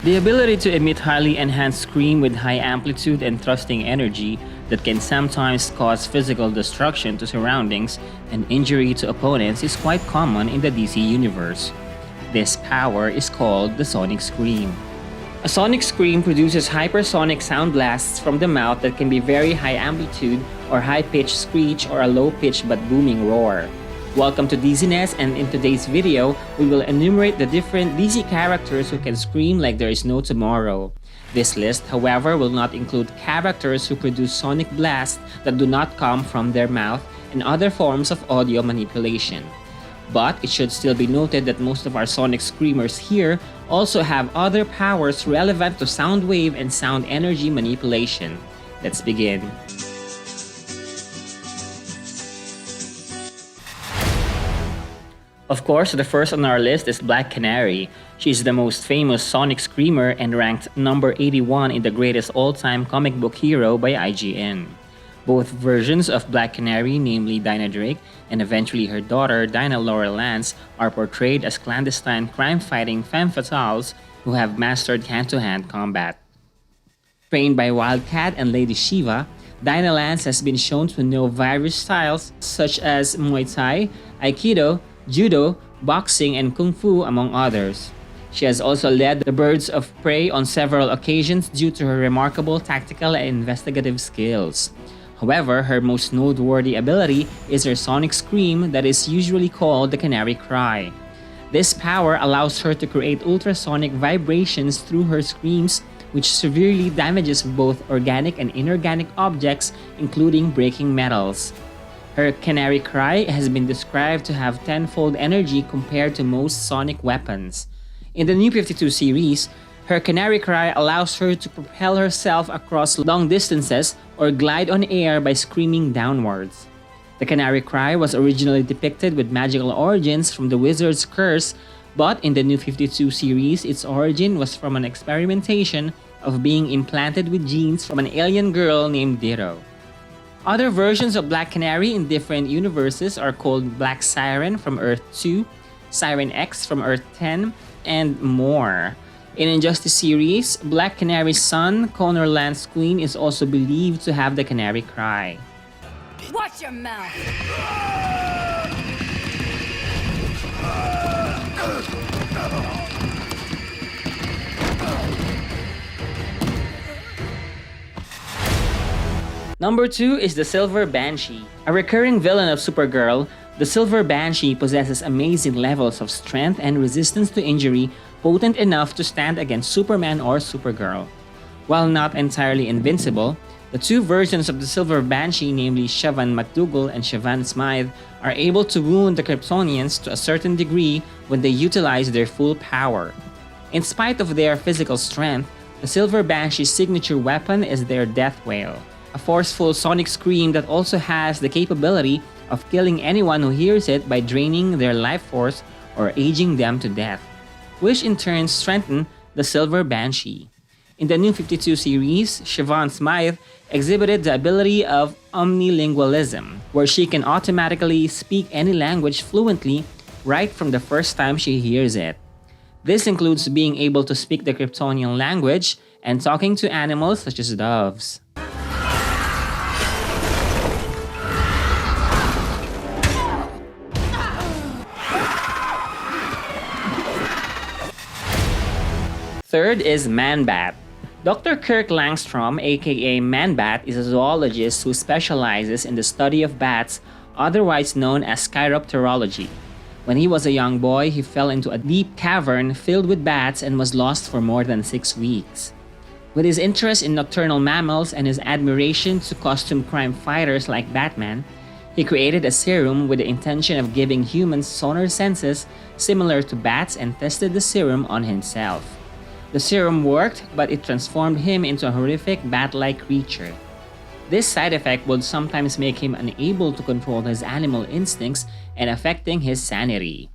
The ability to emit highly enhanced scream with high amplitude and thrusting energy that can sometimes cause physical destruction to surroundings and injury to opponents is quite common in the DC universe. This power is called the Sonic Scream. A sonic scream produces hypersonic sound blasts from the mouth that can be very high amplitude or high-pitched screech or a low-pitched but booming roar. Welcome to DCness, and in today's video, we will enumerate the different DC characters who can scream like there is no tomorrow. This list, however, will not include characters who produce sonic blasts that do not come from their mouth and other forms of audio manipulation. But it should still be noted that most of our sonic screamers here also have other powers relevant to sound wave and sound energy manipulation. Let's begin. Of course, the first on our list is Black Canary. She is the most famous sonic screamer and ranked number 81 in the greatest all-time comic book hero by IGN. Both versions of Black Canary, namely Dinah Drake and eventually her daughter Dinah Laurel Lance, are portrayed as clandestine crime-fighting femme fatales who have mastered hand-to-hand combat. Trained by Wildcat and Lady Shiva, Dinah Lance has been shown to know various styles such as Muay Thai, Aikido, Judo, boxing, and Kung Fu, among others. She has also led the Birds of Prey on several occasions due to her remarkable tactical and investigative skills. However, her most noteworthy ability is her sonic scream that is usually called the Canary Cry. This power allows her to create ultrasonic vibrations through her screams, which severely damages both organic and inorganic objects, including breaking metals. Her Canary Cry has been described to have tenfold energy compared to most sonic weapons. In the New 52 series, her Canary Cry allows her to propel herself across long distances or glide on air by screaming downwards. The Canary Cry was originally depicted with magical origins from the Wizard's Curse, but in the New 52 series, its origin was from an experimentation of being implanted with genes from an alien girl named Ditto. Other versions of Black Canary in different universes are called Black Siren from Earth 2, Siren X from Earth 10, and more. In Injustice series, Black Canary's son, Connor Lance Queen, is also believed to have the Canary Cry. Watch your mouth! Number 2 is the Silver Banshee. A recurring villain of Supergirl, the Silver Banshee possesses amazing levels of strength and resistance to injury, potent enough to stand against Superman or Supergirl. While not entirely invincible, the two versions of the Silver Banshee, namely Siobhan McDougal and Siobhan Smythe, are able to wound the Kryptonians to a certain degree when they utilize their full power. In spite of their physical strength, the Silver Banshee's signature weapon is their death wail, a forceful sonic scream that also has the capability of killing anyone who hears it by draining their life force or aging them to death, which in turn strengthen the Silver Banshee. In the New 52 series, Siobhan Smythe exhibited the ability of omnilingualism, where she can automatically speak any language fluently right from the first time she hears it. This includes being able to speak the Kryptonian language and talking to animals such as doves. Third is Man-Bat. Dr. Kirk Langstrom, aka Man-Bat, is a zoologist who specializes in the study of bats, otherwise known as chiropterology. When he was a young boy, he fell into a deep cavern filled with bats and was lost for more than 6 weeks. With his interest in nocturnal mammals and his admiration to costume crime fighters like Batman, he created a serum with the intention of giving humans sonar senses similar to bats and tested the serum on himself. The serum worked, but it transformed him into a horrific bat-like creature. This side effect would sometimes make him unable to control his animal instincts and affecting his sanity.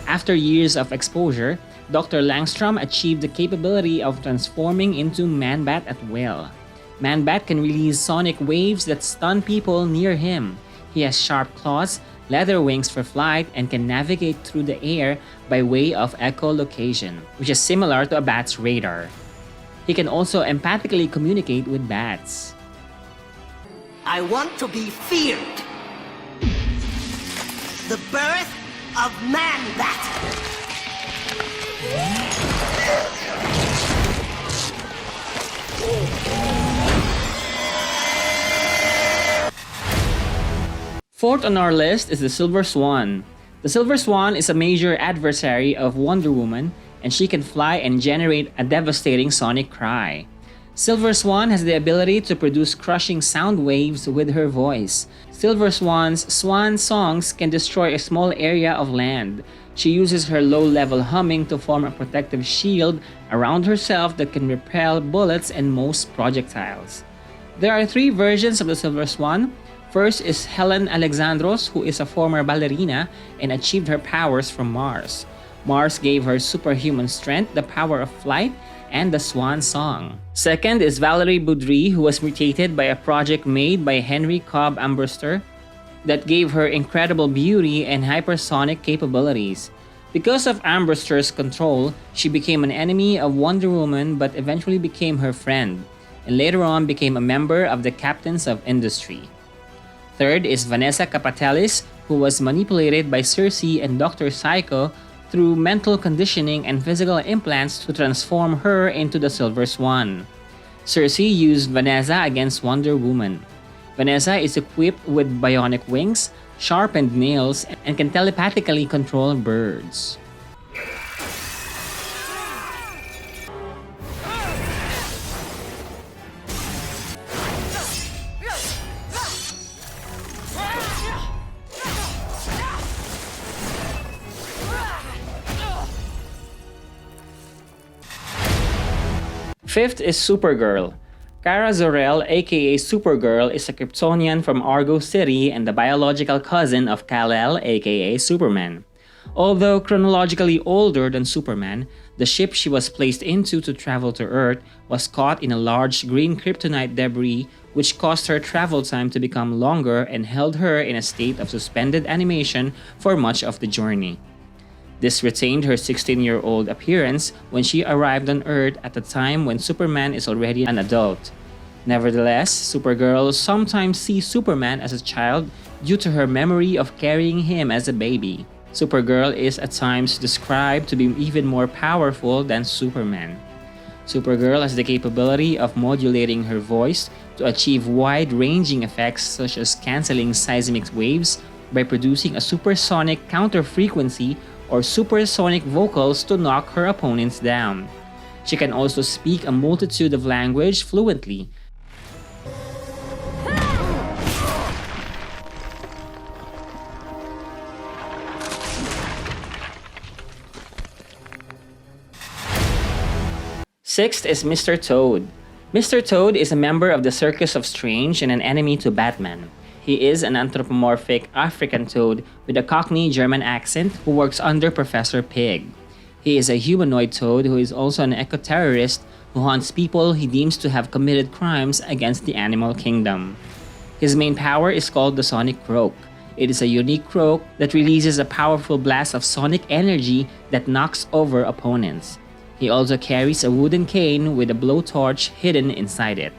After years of exposure, Dr. Langstrom achieved the capability of transforming into Man-Bat at will. Man-Bat can release sonic waves that stun people near him. He has sharp claws, leather wings for flight, and can navigate through the air by way of echolocation, which is similar to a bat's radar. He can also empathically communicate with bats. I want to be feared. The birth of Man-Bat. Fourth on our list is the Silver Swan. The Silver Swan is a major adversary of Wonder Woman, and she can fly and generate a devastating sonic cry. Silver Swan has the ability to produce crushing sound waves with her voice. Silver Swan's swan songs can destroy a small area of land. She uses her low-level humming to form a protective shield around herself that can repel bullets and most projectiles. There are 3 versions of the Silver Swan. First is Helen Alexandros, who is a former ballerina and achieved her powers from Mars. Mars gave her superhuman strength, the power of flight, and the Swan Song. Second is Valerie Boudry, who was mutated by a project made by Henry Cobb Armbruster that gave her incredible beauty and hypersonic capabilities. Because of Armbruster's control, she became an enemy of Wonder Woman but eventually became her friend, and later on became a member of the Captains of Industry. Third is Vanessa Capatelis, who was manipulated by Circe and Dr. Psycho through mental conditioning and physical implants to transform her into the Silver Swan. Circe used Vanessa against Wonder Woman. Vanessa is equipped with bionic wings, sharpened nails, and can telepathically control birds. Fifth is Supergirl. Kara Zor-El, aka Supergirl, is a Kryptonian from Argo City and the biological cousin of Kal-El, aka Superman. Although chronologically older than Superman, the ship she was placed into to travel to Earth was caught in a large green kryptonite debris which caused her travel time to become longer and held her in a state of suspended animation for much of the journey. This retained her 16-year-old appearance when she arrived on Earth at a time when Superman is already an adult. Nevertheless, Supergirl sometimes sees Superman as a child due to her memory of carrying him as a baby. Supergirl is at times described to be even more powerful than Superman. Supergirl has the capability of modulating her voice to achieve wide-ranging effects such as canceling seismic waves by producing a supersonic counter-frequency or supersonic vocals to knock her opponents down. She can also speak a multitude of languages fluently. Sixth is Mr. Toad. Mr. Toad is a member of the Circus of Strange and an enemy to Batman. He is an anthropomorphic African toad with a Cockney German accent who works under Professor Pig. He is a humanoid toad who is also an eco-terrorist who hunts people he deems to have committed crimes against the animal kingdom. His main power is called the Sonic Croak. It is a unique croak that releases a powerful blast of sonic energy that knocks over opponents. He also carries a wooden cane with a blowtorch hidden inside it.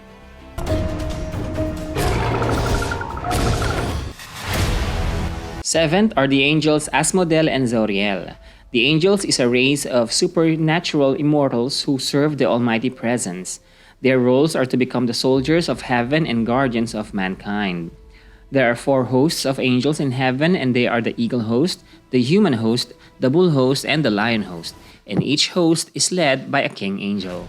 Seventh are the angels Asmodel and Zauriel. The angels is a race of supernatural immortals who serve the Almighty Presence. Their roles are to become the soldiers of heaven and guardians of mankind. There are 4 hosts of angels in heaven, and they are the eagle host, the human host, the bull host, and the lion host, and each host is led by a king angel.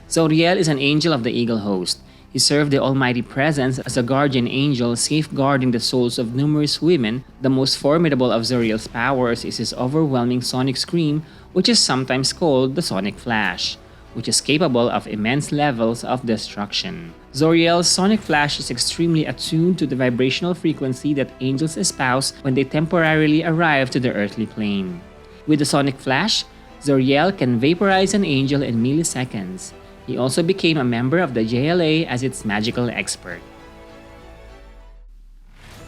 Zauriel is an angel of the eagle host. He served the Almighty Presence as a guardian angel safeguarding the souls of numerous women. The most formidable of Zauriel's powers is his overwhelming sonic scream, which is sometimes called the Sonic Flash, which is capable of immense levels of destruction. Zauriel's Sonic Flash is extremely attuned to the vibrational frequency that angels espouse when they temporarily arrive to the earthly plane. With the Sonic Flash, Zauriel can vaporize an angel in milliseconds. He also became a member of the JLA as its magical expert.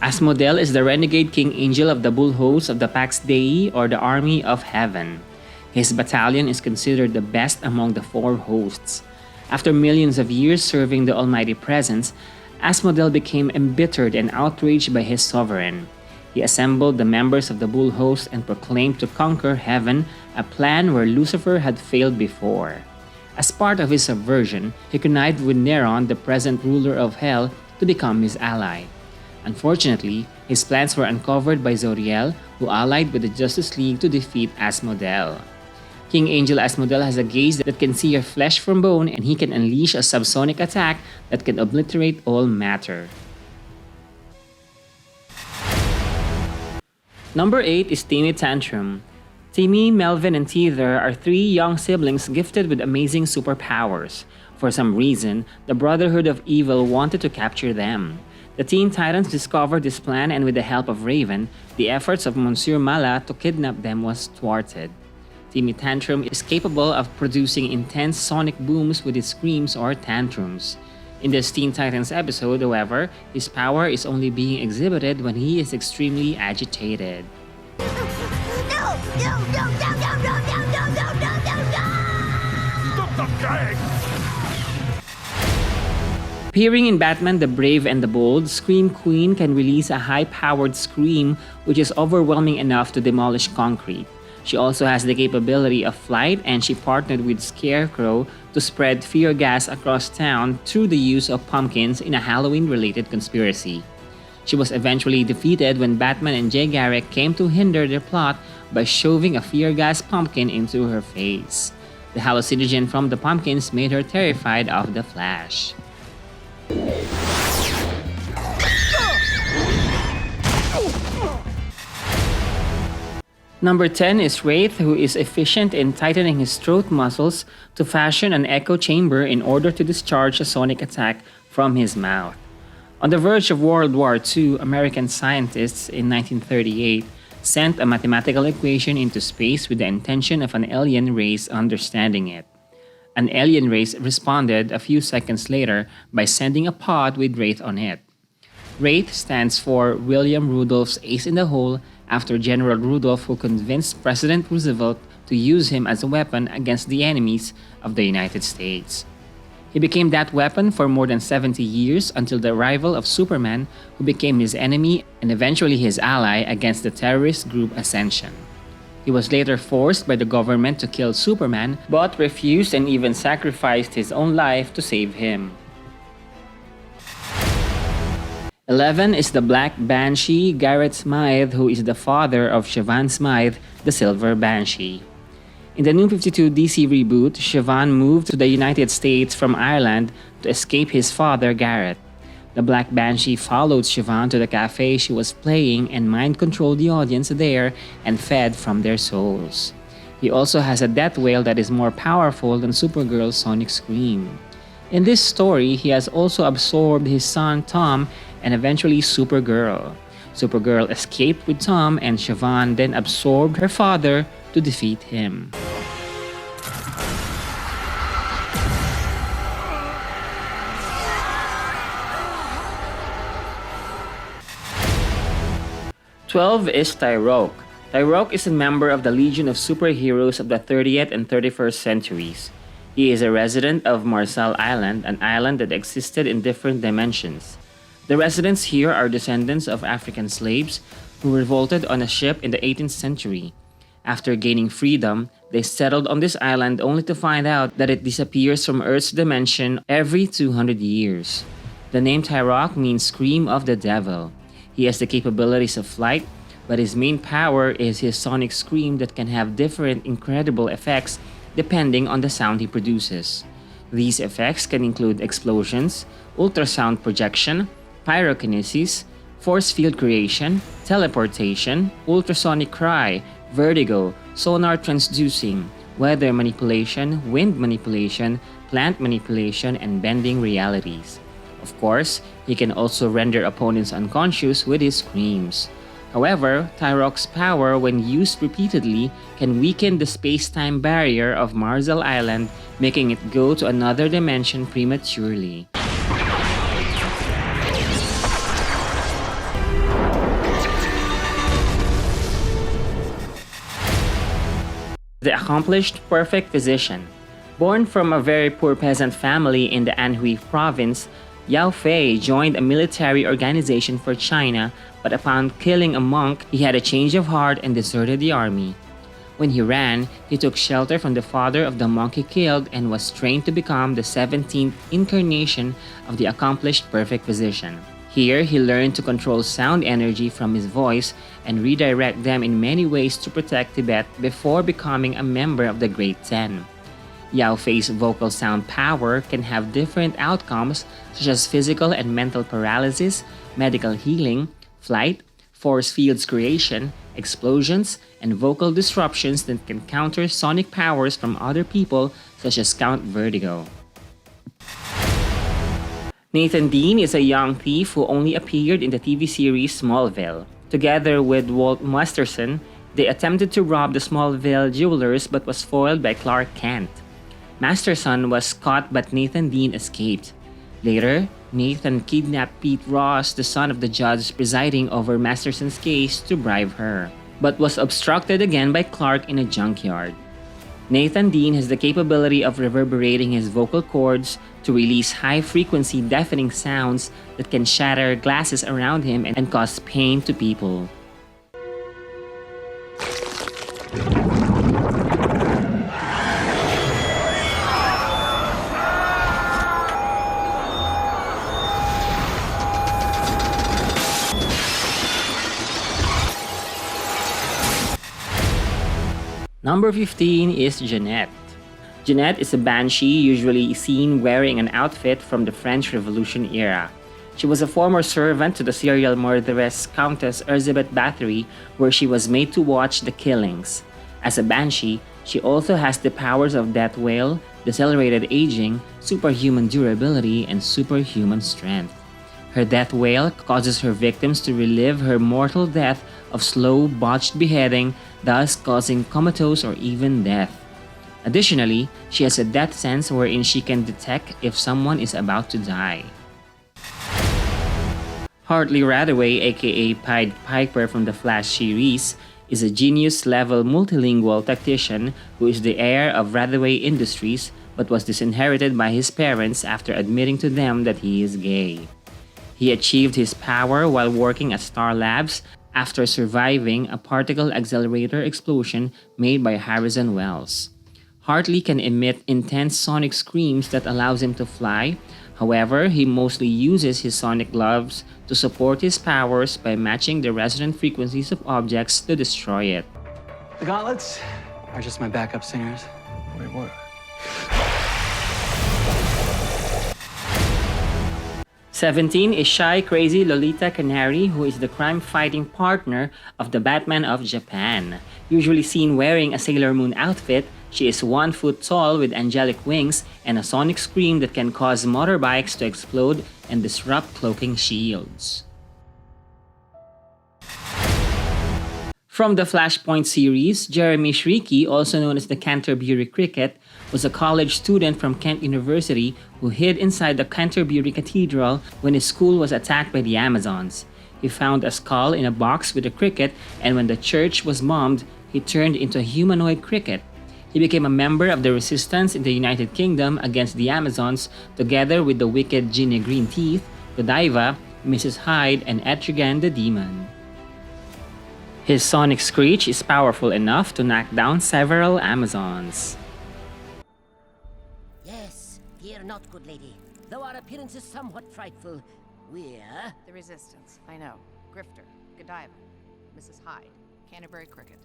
Asmodel is the renegade king angel of the bull host of the Pax Dei, or the Army of Heaven. His battalion is considered the best among the 4 hosts. After millions of years serving the Almighty Presence, Asmodel became embittered and outraged by his sovereign. He assembled the members of the Bull Host and proclaimed to conquer heaven, a plan where Lucifer had failed before. As part of his subversion, he connived with Neron, the present ruler of Hell, to become his ally. Unfortunately, his plans were uncovered by Zauriel, who allied with the Justice League to defeat Asmodel. King Angel Asmodel has a gaze that can see your flesh from bone, and he can unleash a subsonic attack that can obliterate all matter. Number 8 is Timmy Tantrum. Timmy, Melvin, and Teether are three young siblings gifted with amazing superpowers. For some reason, the Brotherhood of Evil wanted to capture them. The Teen Titans discovered this plan, and with the help of Raven, the efforts of Monsieur Mala to kidnap them was thwarted. Timmy Tantrum is capable of producing intense sonic booms with his screams or tantrums. In this Teen Titans episode, however, his power is only being exhibited when he is extremely agitated. Appearing in Batman the Brave and the Bold, Scream Queen can release a high-powered scream which is overwhelming enough to demolish concrete. She also has the capability of flight, and she partnered with Scarecrow to spread fear gas across town through the use of pumpkins in a Halloween-related conspiracy. She was eventually defeated when Batman and Jay Garrick came to hinder their plot by shoving a fear gas pumpkin into her face. The hallucinogen from the pumpkins made her terrified of the Flash. Number 10 is Wraith, who is efficient in tightening his throat muscles to fashion an echo chamber in order to discharge a sonic attack from his mouth. On the verge of World War II, American scientists in 1938 sent a mathematical equation into space with the intention of an alien race understanding it. An alien race responded a few seconds later by sending a pod with Wraith on it. Wraith stands for William Rudolph's Ace in the Hole, after General Rudolph, who convinced President Roosevelt to use him as a weapon against the enemies of the United States. He became that weapon for more than 70 years until the arrival of Superman, who became his enemy and eventually his ally against the terrorist group Ascension. He was later forced by the government to kill Superman, but refused and even sacrificed his own life to save him. 11 is the Black Banshee, Garrett Smythe, who is the father of Siobhan Smythe, the Silver Banshee. In the New 52 DC reboot, Siobhan moved to the United States from Ireland to escape his father, Garrett. The Black Banshee followed Siobhan to the cafe she was playing and mind-controlled the audience there and fed from their souls. He also has a death wail that is more powerful than Supergirl's sonic scream. In this story, he has also absorbed his son Tom and eventually Supergirl. Supergirl escaped with Tom, and Siobhan then absorbed her father to defeat him. "12 is Tyroc. Tyroc is a member of the Legion of Superheroes of the 30th and 31st centuries. He is a resident of Marcel Island, an island that existed in different dimensions. The residents here are descendants of African slaves who revolted on a ship in the 18th century. After gaining freedom, they settled on this island only to find out that it disappears from Earth's dimension every 200 years. The name Tyroc means Scream of the Devil. He has the capabilities of flight, but his main power is his sonic scream that can have different incredible effects depending on the sound he produces. These effects can include explosions, ultrasound projection, pyrokinesis, force field creation, teleportation, ultrasonic cry, vertigo, sonar transducing, weather manipulation, wind manipulation, plant manipulation, and bending realities. Of course, he can also render opponents unconscious with his screams. However, Tyroc's power, when used repeatedly, can weaken the space-time barrier of Marcel Island, making it go to another dimension prematurely. The Accomplished Perfect Physician. Born from a very poor peasant family in the Anhui province, Yao Fei joined a military organization for China, but upon killing a monk, he had a change of heart and deserted the army. When he ran, he took shelter from the father of the monk he killed and was trained to become the 17th incarnation of the accomplished perfect physician. Here, he learned to control sound energy from his voice and redirect them in many ways to protect Tibet before becoming a member of the Great Ten. Yao Fei's vocal sound power can have different outcomes such as physical and mental paralysis, medical healing, flight, force fields creation, explosions, and vocal disruptions that can counter sonic powers from other people such as Count Vertigo. Nathan Dean is a young thief who only appeared in the TV series Smallville. Together with Walt Masterson, they attempted to rob the Smallville jewelers but was foiled by Clark Kent. Masterson was caught but Nathan Dean escaped. Later, Nathan kidnapped Pete Ross, the son of the judge presiding over Masterson's case, to bribe her, but was obstructed again by Clark in a junkyard. Nathan Dean has the capability of reverberating his vocal cords to release high-frequency deafening sounds that can shatter glasses around him and cause pain to people. Number 15 is Jeanette. Jeanette is a Banshee usually seen wearing an outfit from the French Revolution era. She was a former servant to the serial murderess Countess Elizabeth Bathory, where she was made to watch the killings. As a Banshee, she also has the powers of Death Whale, decelerated aging, superhuman durability, and superhuman strength. Her Death Whale causes her victims to relive her mortal death of slow, botched beheading, thus causing comatose or even death. Additionally, she has a death sense wherein she can detect if someone is about to die. Hartley Rathaway, aka Pied Piper from the Flash series, is a genius-level multilingual tactician who is the heir of Rathaway Industries but was disinherited by his parents after admitting to them that he is gay. He achieved his power while working at Star Labs after surviving a particle accelerator explosion made by Harrison Wells. Hartley can emit intense sonic screams that allows him to fly. However, he mostly uses his sonic gloves to support his powers by matching the resonant frequencies of objects to destroy it. The gauntlets are just my backup singers. Wait, what? 17 is shy, crazy Lolita Canary, who is the crime-fighting partner of the Batman of Japan. Usually seen wearing a Sailor Moon outfit, she is 1 foot tall with angelic wings and a sonic scream that can cause motorbikes to explode and disrupt cloaking shields. From the Flashpoint series, Jeremy Shrieky, also known as the Canterbury Cricket, was a college student from Kent University who hid inside the Canterbury Cathedral when his school was attacked by the Amazons. He found a skull in a box with a cricket, and when the church was bombed, he turned into a humanoid cricket. He became a member of the resistance in the United Kingdom against the Amazons, together with the wicked Ginny Green Teeth, Godiva, Mrs. Hyde, and Etrigan the Demon. His sonic screech is powerful enough to knock down several Amazons. Yes, fear not, good lady. Though our appearance is somewhat frightful, we're... The Resistance. I know. Grifter. Godiva. Mrs. Hyde. Canterbury Cricket.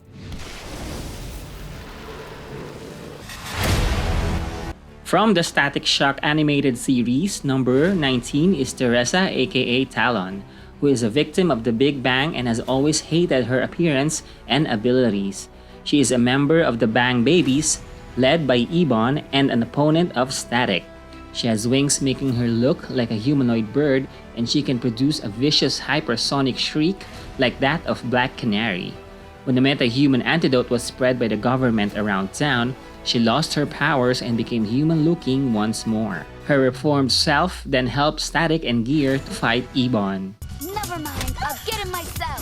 From the Static Shock animated series, number 19 is Teresa, aka Talon, who is a victim of the Big Bang and has always hated her appearance and abilities. She is a member of the Bang Babies, led by Ebon, and an opponent of Static. She has wings making her look like a humanoid bird, and she can produce a vicious hypersonic shriek like that of Black Canary. When the meta-human antidote was spread by the government around town, she lost her powers and became human-looking once more. Her reformed self then helped Static and Gear to fight Ebon. Never mind. I'll get him myself.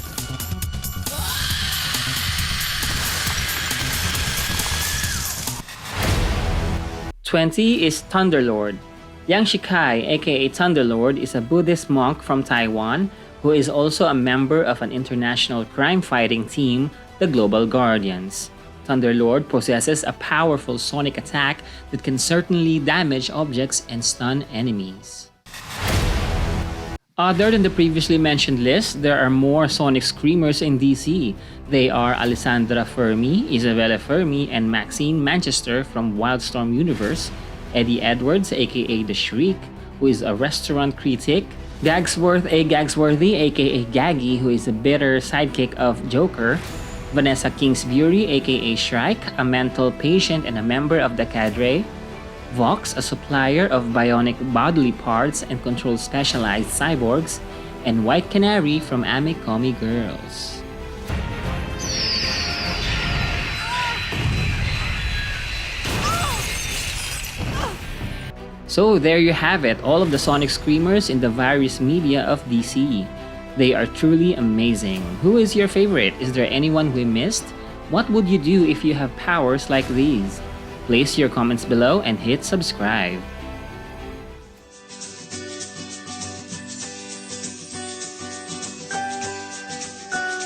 20 is Thunderlord. Yang Shikai, aka Thunderlord, is a Buddhist monk from Taiwan who is also a member of an international crime-fighting team, the Global Guardians. Thunderlord possesses a powerful sonic attack that can certainly damage objects and stun enemies. Other than the previously mentioned list, there are more Sonic Screamers in DC. They are Alessandra Fermi, Isabella Fermi, and Maxine Manchester from Wildstorm Universe, Eddie Edwards aka The Shriek, who is a restaurant critic, Gagsworth A. Gagsworthy aka Gaggy, who is a bitter sidekick of Joker, Vanessa Kingsbury aka Shrike, a mental patient and a member of the cadre, Vox, a supplier of bionic bodily parts and controls specialized cyborgs, and White Canary from Amikomi Girls. So there you have it, all of the Sonic Screamers in the various media of DC. They are truly amazing. Who is your favorite? Is there anyone we missed? What would you do if you have powers like these? Place your comments below and hit subscribe.